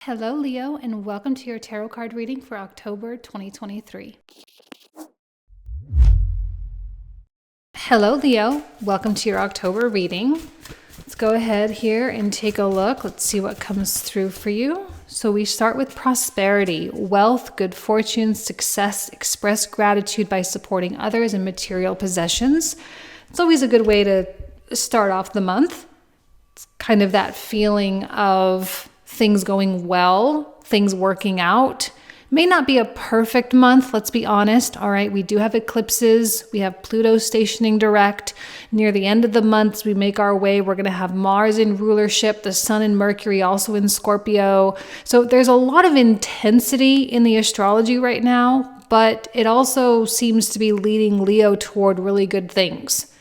Hello, Leo, and welcome to your tarot card reading for October 2023. Hello, Leo. Welcome to your October reading. Let's go ahead here and take a look. Let's see what comes through for you. So we start with prosperity, wealth, good fortune, success, express gratitude by supporting others and material possessions. It's always a good way to start off the month. It's kind of that feeling of things going well, things working out. May not be a perfect month, let's be honest. All right, we do have eclipses. We have Pluto stationing direct. Near the end of the month, we make our way. We're going to have Mars in rulership, the Sun and Mercury also in Scorpio. So there's a lot of intensity in the astrology right now, but it also seems to be leading Leo toward really good things.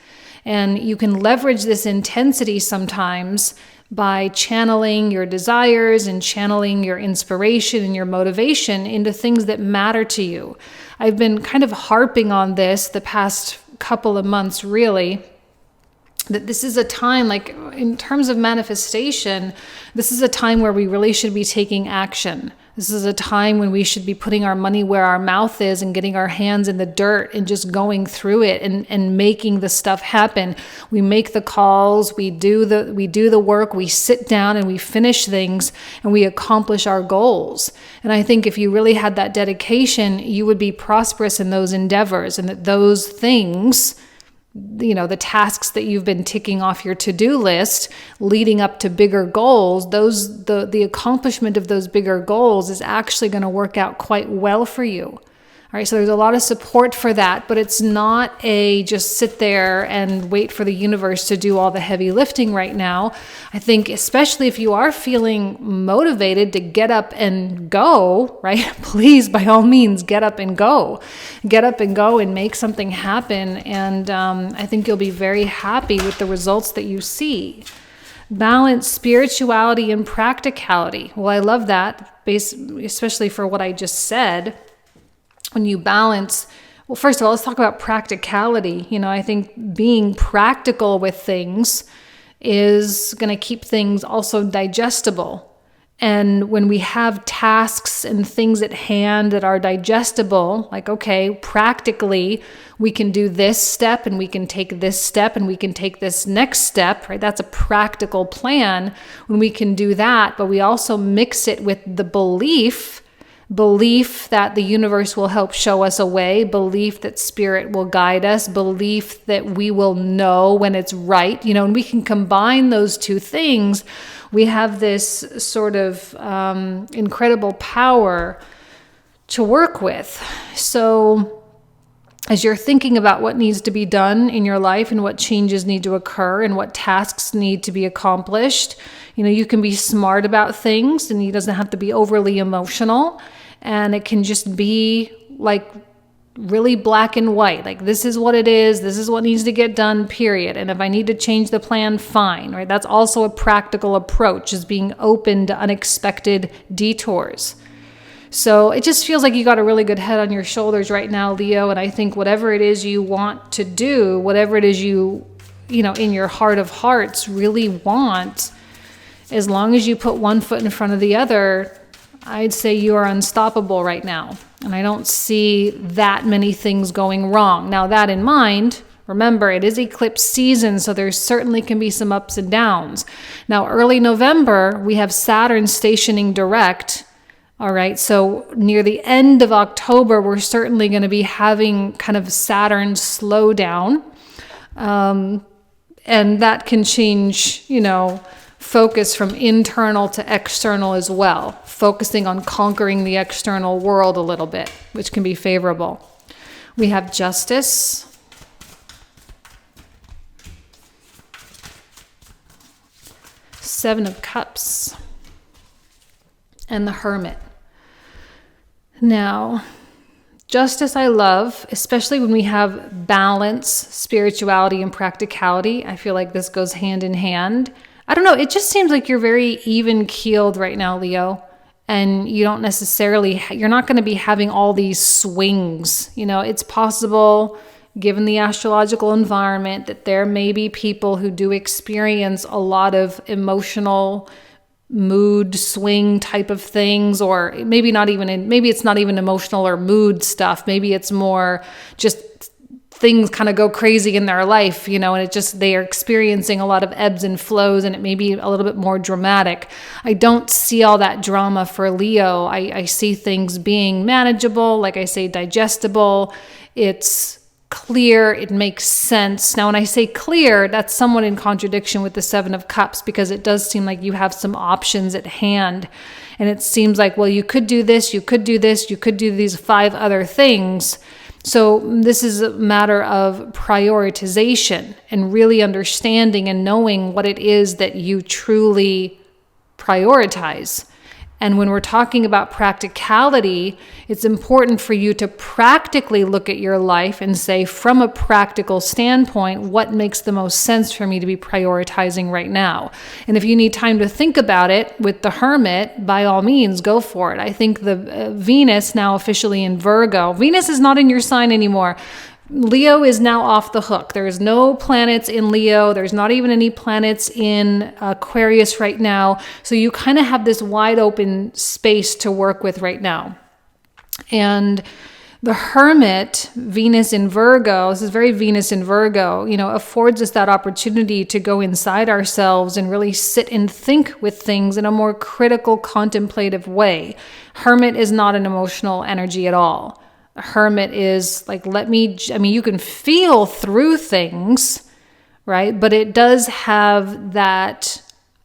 And you can leverage this intensity sometimes by channeling your desires and channeling your inspiration and your motivation into things that matter to you. I've been kind of harping on this the past couple of months, really, that this is a time, like in terms of manifestation, this is a time where we really should be taking action. This is a time when we should be putting our money where our mouth is and getting our hands in the dirt and just going through it and making the stuff happen. We make the calls, we do the work, we sit down and we finish things and we accomplish our goals. And I think if you really had that dedication, you would be prosperous in those endeavors, and that those things, the tasks that you've been ticking off your to-do list leading up to bigger goals, the accomplishment of those bigger goals is actually going to work out quite well for you. All right, so there's a lot of support for that, but it's not a just sit there and wait for the universe to do all the heavy lifting right now. I think especially if you are feeling motivated to get up and go, right? Please, by all means, get up and go. Get up and go and make something happen. And I think you'll be very happy with the results that you see. Balance spirituality and practicality. Well, I love that, especially for what I just said. When you balance, well, first of all, let's talk about practicality. I think being practical with things is going to keep things also digestible. And when we have tasks and things at hand that are digestible, like, okay, practically, we can do this step and we can take this step and we can take this next step, right? That's a practical plan when we can do that, but we also mix it with the belief that the universe will help show us a way, belief that spirit will guide us, belief that we will know when it's right, and we can combine those two things. We have this sort of incredible power to work with. So as you're thinking about what needs to be done in your life and what changes need to occur and what tasks need to be accomplished, you can be smart about things, and it doesn't have to be overly emotional. And it can just be like really black and white. Like, this is what it is. This is what needs to get done, period. And if I need to change the plan, fine, right? That's also a practical approach, is being open to unexpected detours. So it just feels like you got a really good head on your shoulders right now, Leo. And I think whatever it is you want to do, whatever it is you in your heart of hearts really want, as long as you put one foot in front of the other, I'd say you are unstoppable right now. And I don't see that many things going wrong. Now, that in mind, remember, it is eclipse season, so there certainly can be some ups and downs. Now, early November, we have Saturn stationing direct. All right, so near the end of October, we're certainly going to be having kind of Saturn slow down. And that can change, focus from internal to external as well, focusing on conquering the external world a little bit, which can be favorable. We have Justice, Seven of Cups, and the Hermit. Now, Justice I love, especially when we have balance, spirituality, and practicality. I feel like this goes hand in hand. I don't know, it just seems like you're very even-keeled right now, Leo. And you're not going to be having all these swings. It's possible, given the astrological environment, that there may be people who do experience a lot of emotional mood swing type of things, or maybe it's not even emotional or mood stuff. Maybe it's more just things kind of go crazy in their life, and they are experiencing a lot of ebbs and flows, and it may be a little bit more dramatic. I don't see all that drama for Leo. I see things being manageable, like I say, digestible. It's clear, it makes sense. Now, when I say clear, that's somewhat in contradiction with the Seven of Cups, because it does seem like you have some options at hand. And it seems like, well, you could do this, you could do this, you could do these 5 other things. So this is a matter of prioritization and really understanding and knowing what it is that you truly prioritize. And when we're talking about practicality, it's important for you to practically look at your life and say, from a practical standpoint, what makes the most sense for me to be prioritizing right now? And if you need time to think about it with the Hermit, by all means, go for it. I think the Venus, now officially in Virgo, Venus is not in your sign anymore. Leo is now off the hook. There's no planets in Leo. There's not even any planets in Aquarius right now. So you kind of have this wide open space to work with right now. And the Hermit, Venus in Virgo, this is very Venus in Virgo, affords us that opportunity to go inside ourselves and really sit and think with things in a more critical, contemplative way. Hermit is not an emotional energy at all. Hermit is like, you can feel through things, right? But it does have that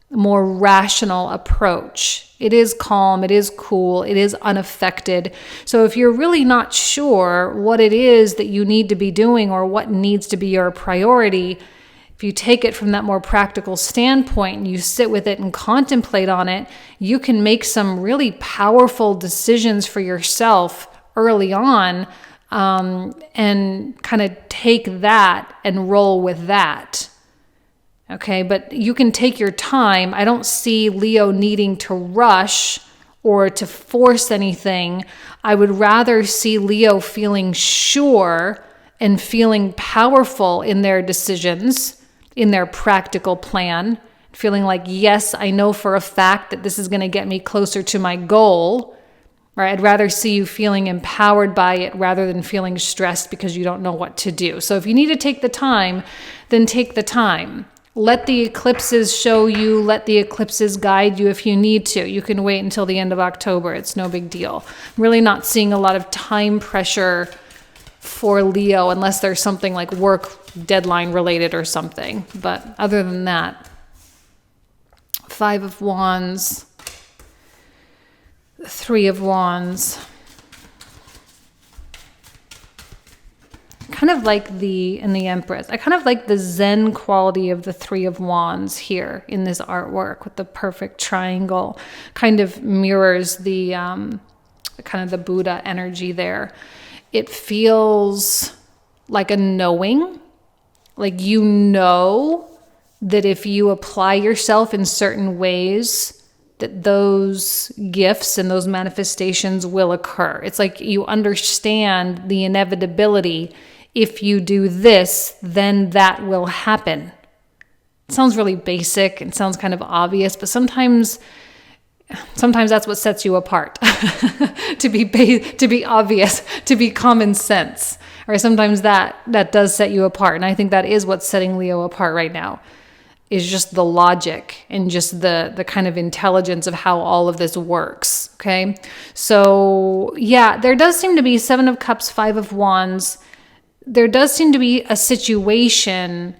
more rational approach. It is calm, it is cool, it is unaffected. So if you're really not sure what it is that you need to be doing or what needs to be your priority, if you take it from that more practical standpoint and you sit with it and contemplate on it, you can make some really powerful decisions for yourself early on, and kind of take that and roll with that. Okay, but you can take your time. I don't see Leo needing to rush or to force anything. I would rather see Leo feeling sure and feeling powerful in their decisions, in their practical plan, feeling like, yes, I know for a fact that this is going to get me closer to my goal. Right? I'd rather see you feeling empowered by it rather than feeling stressed because you don't know what to do. So if you need to take the time, then take the time. Let the eclipses show you, let the eclipses guide you if you need to. You can wait until the end of October. It's no big deal. I'm really not seeing a lot of time pressure for Leo unless there's something like work deadline related or something. But other than that, 5 of Wands, 3 of Wands. Kind of like the Empress. I kind of like the Zen quality of the 3 of Wands here in this artwork with the perfect triangle. Kind of mirrors the kind of the Buddha energy there. It feels like a knowing, like you know that if you apply yourself in certain ways, that those gifts and those manifestations will occur. It's like you understand the inevitability. If you do this, then that will happen. It sounds really basic and sounds kind of obvious, but sometimes that's what sets you apart. to be obvious, to be common sense. Or sometimes that does set you apart. And I think that is what's setting Leo apart right now. Is just the logic and just the kind of intelligence of how all of this works, okay? So, yeah, there does seem to be 7 of Cups, 5 of Wands. There does seem to be a situation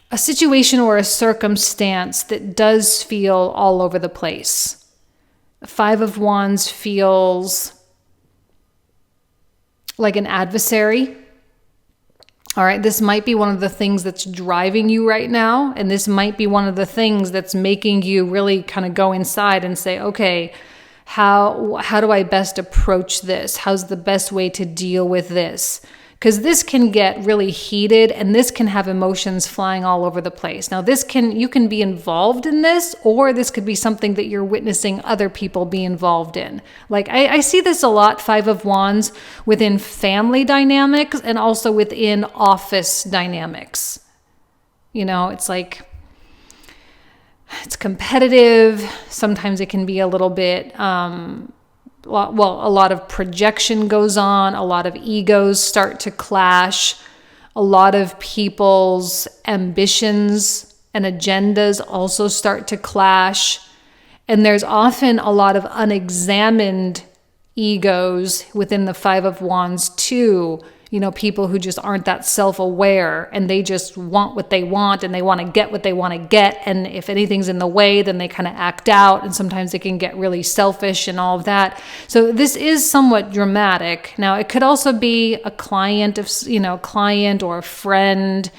or a circumstance that does feel all over the place. 5 of Wands feels like an adversary. All right, this might be one of the things that's driving you right now. And this might be one of the things that's making you really kind of go inside and say, okay, how do I best approach this? How's the best way to deal with this? Because this can get really heated and this can have emotions flying all over the place. Now, you can be involved in this, or this could be something that you're witnessing other people be involved in. Like I see this a lot, 5 of Wands, within family dynamics and also within office dynamics. It's like It's competitive. Sometimes it can be a little bit, a lot of projection goes on. A lot of egos start to clash. A lot of people's ambitions and agendas also start to clash. And there's often a lot of unexamined egos within the Five of Wands too. People who just aren't that self-aware, and they just want what they want, and they want to get what they want to get. And if anything's in the way, then they kind of act out. And sometimes it can get really selfish and all of that. So this is somewhat dramatic. Now, it could also be a client or a friend,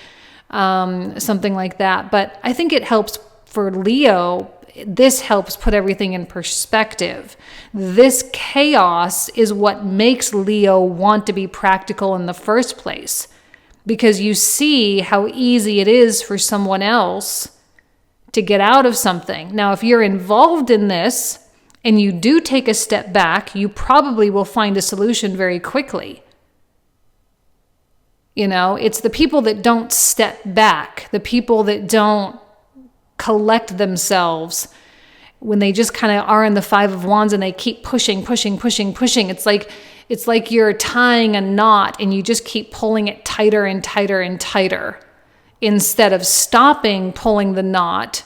something like that. But I think it helps for Leo. This helps put everything in perspective. This chaos is what makes Leo want to be practical in the first place, because you see how easy it is for someone else to get out of something. Now, if you're involved in this and you do take a step back, you probably will find a solution very quickly. It's the people that don't step back, the people that don't collect themselves, when they just kind of are in the Five of Wands and they keep pushing. It's like you're tying a knot and you just keep pulling it tighter and tighter and tighter, instead of stopping pulling the knot,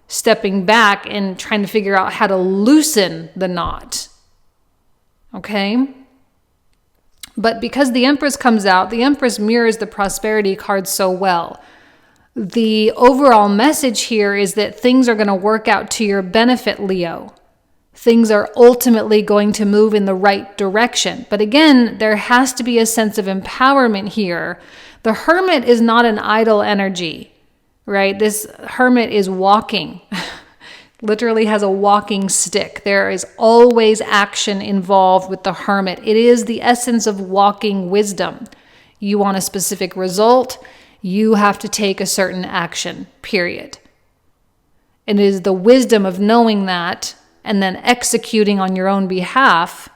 stepping back and trying to figure out how to loosen the knot. Okay? But because the Empress comes out, the Empress mirrors the prosperity card so well. The overall message here is that things are going to work out to your benefit, Leo. Things are ultimately going to move in the right direction. But again, there has to be a sense of empowerment here. The Hermit is not an idle energy, right? This Hermit is walking, literally has a walking stick. There is always action involved with the Hermit. It is the essence of walking wisdom. You want a specific result, you have to take a certain action, period. It is the wisdom of knowing that and then executing on your own behalf.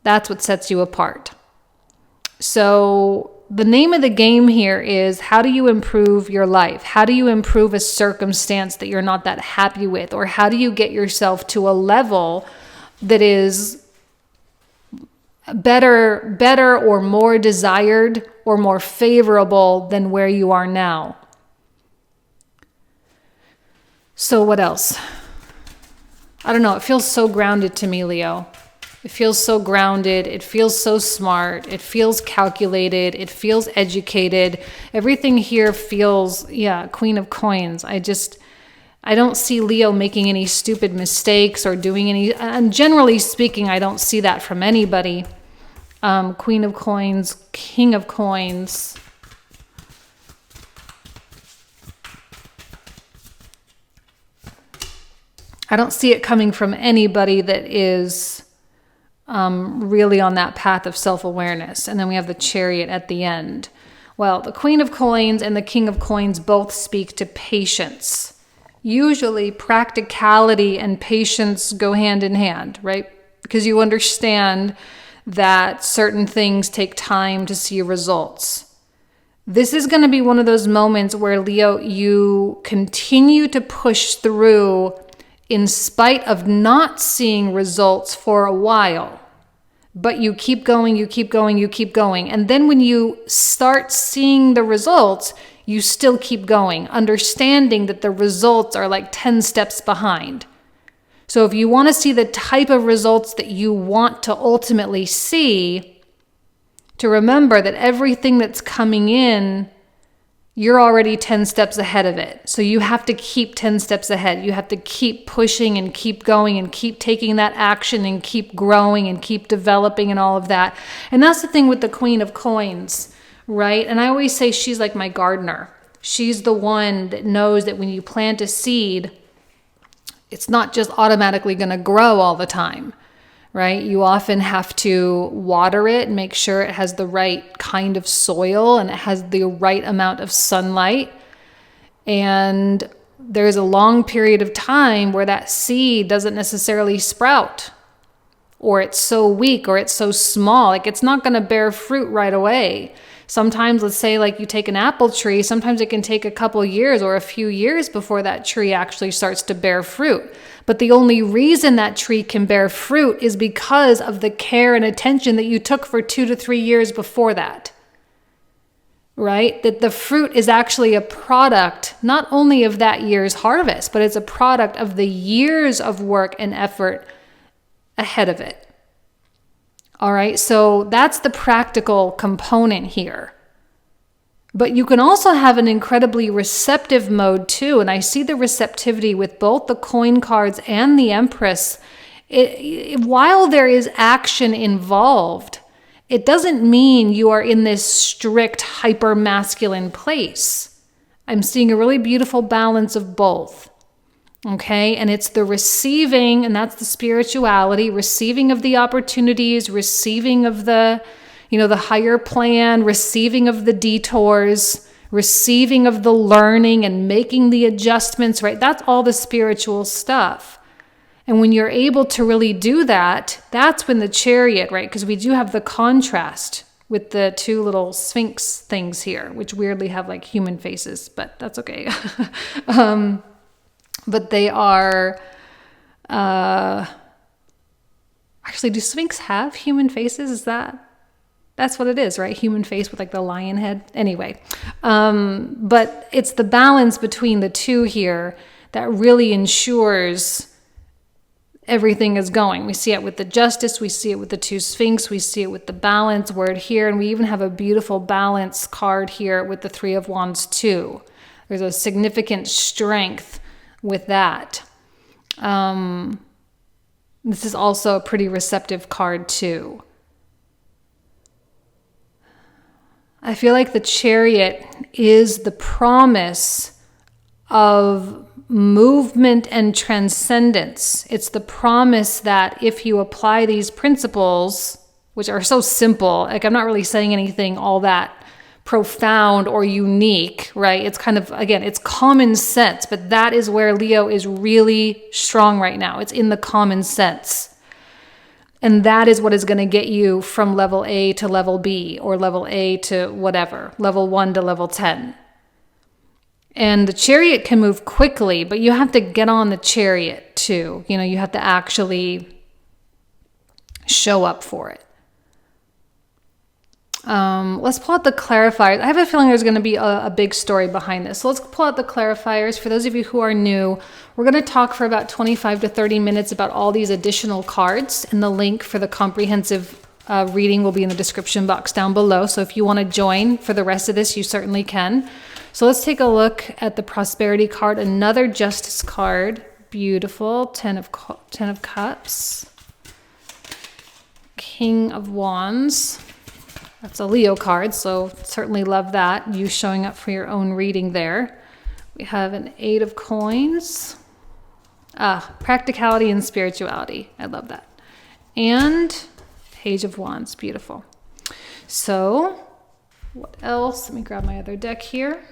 That's what sets you apart. So the name of the game here is, how do you improve your life? How do you improve a circumstance that you're not that happy with? Or how do you get yourself to a level that is better or more desired or more favorable than where you are now? So what else? I don't know. It feels so grounded to me, Leo. It feels so grounded. It feels so smart. It feels calculated. It feels educated. Everything here feels, Queen of Coins. I don't see Leo making any stupid mistakes or doing any, and generally speaking, I don't see that from anybody. Queen of Coins, King of Coins. I don't see it coming from anybody that is really on that path of self-awareness. And then we have the Chariot at the end. Well, the Queen of Coins and the King of Coins both speak to patience. Usually practicality and patience go hand in hand, right? Because you understand that certain things take time to see results. This is going to be one of those moments where, Leo, you continue to push through in spite of not seeing results for a while. But you keep going. And then when you start seeing the results, you still keep going, understanding that the results are like 10 steps behind. So if you want to see the type of results that you want to ultimately see, to remember that everything that's coming in, you're already 10 steps ahead of it. So you have to keep 10 steps ahead. You have to keep pushing and keep going and keep taking that action and keep growing and keep developing and all of that. And that's the thing with the Queen of Coins, right? And I always say she's like my gardener. She's the one that knows that when you plant a seed, it's not just automatically going to grow all the time, right? You often have to water it and make sure it has the right kind of soil and it has the right amount of sunlight. And there's a long period of time where that seed doesn't necessarily sprout, or it's so weak, or it's so small, like it's not going to bear fruit right away. Sometimes, let's say like you take an apple tree, sometimes it can take a couple years or a few years before that tree actually starts to bear fruit. But the only reason that tree can bear fruit is because of the care and attention that you took for 2 to 3 years before that. Right? That the fruit is actually a product not only of that year's harvest, but it's a product of the years of work and effort ahead of it. All right, so that's the practical component here. But you can also have an incredibly receptive mode too, and I see the receptivity with both the coin cards and the Empress. While there is action involved, it doesn't mean you are in this strict hyper-masculine place. I'm seeing a really beautiful balance of both. Okay, and it's the receiving, and that's the spirituality, receiving of the opportunities, receiving of the, the higher plan, receiving of the detours, receiving of the learning and making the adjustments, right? That's all the spiritual stuff. And when you're able to really do that, that's when the Chariot, right? Because we do have the contrast with the two little Sphinx things here, which weirdly have like human faces, but that's okay. But they are, actually, do Sphinx have human faces? That's what it is, right? Human face with like the lion head. Anyway, but it's the balance between the two here that really ensures everything is going. We see it with the Justice, we see it with the two Sphinx, we see it with the Balance word here, and we even have a beautiful Balance card here with the Three of Wands too. There's a significant strength with that. This is also a pretty receptive card too. I feel like the Chariot is the promise of movement and transcendence. It's the promise that if you apply these principles, which are so simple, like I'm not really saying anything all that profound or unique, right? It's kind of, again, it's common sense, but that is where Leo is really strong right now. It's in the common sense. And that is what is going to get you from level A to level B, or level A to whatever, level 1 to level 10. And the Chariot can move quickly, but you have to get on the Chariot too. You have to actually show up for it. Let's pull out the clarifiers. I have a feeling there's going to be a big story behind this. So let's pull out the clarifiers. For those of you who are new, we're going to talk for about 25 to 30 minutes about all these additional cards, and the link for the comprehensive reading will be in the description box down below. So if you want to join for the rest of this, you certainly can. So let's take a look at the Prosperity card, another Justice card. Beautiful. Ten of Cups. King of Wands. That's a Leo card, so certainly love that. You showing up for your own reading there. We have an Eight of Coins. Practicality and spirituality. I love that. And Page of Wands. Beautiful. So, what else? Let me grab my other deck here.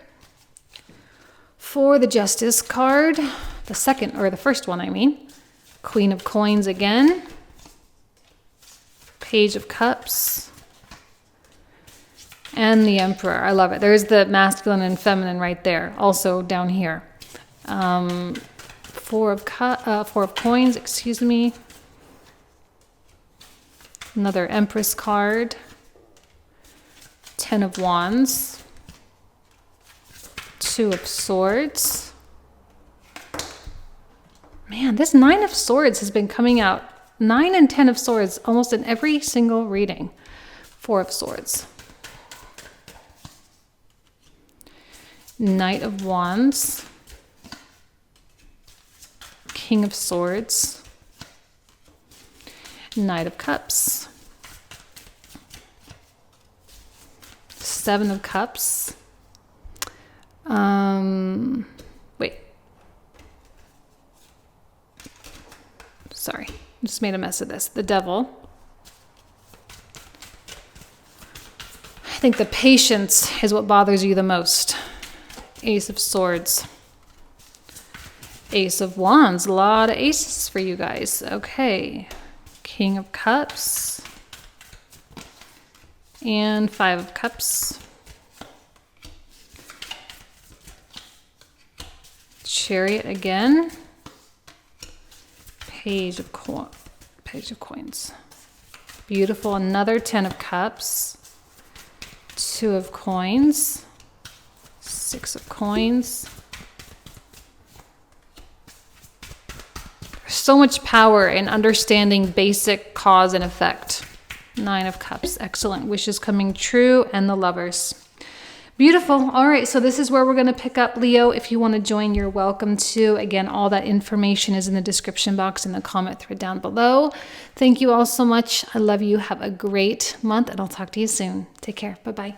For the Justice card, the first one, I mean. Queen of Coins again. Page of Cups. And the Emperor. I love it. There's the masculine and feminine right there. Also down here. Four of Coins, excuse me. Another Empress card. 10 of Wands. 2 of Swords. Man, this 9 of Swords has been coming out. 9 and 10 of Swords almost in every single reading. 4 of Swords. Knight of Wands. King of Swords. Knight of Cups. 7 of Cups. Wait. Sorry, I just made a mess of this. The Devil. I think the patience is what bothers you the most. Ace of Swords. Ace of Wands. A lot of aces for you guys. Okay. King of Cups. and 5 of Cups. Chariot again. Page of Coins. Beautiful. Another 10 of Cups. 2 of Coins. 6 of Coins. There's so much power in understanding basic cause and effect. 9 of Cups. Excellent. Wishes coming true, and the Lovers. Beautiful. All right, so this is where we're going to pick up, Leo. If you want to join, you're welcome to. Again, all that information is in the description box and the comment thread down below. Thank you all so much. I love you. Have a great month, and I'll talk to you soon. Take care. Bye-bye.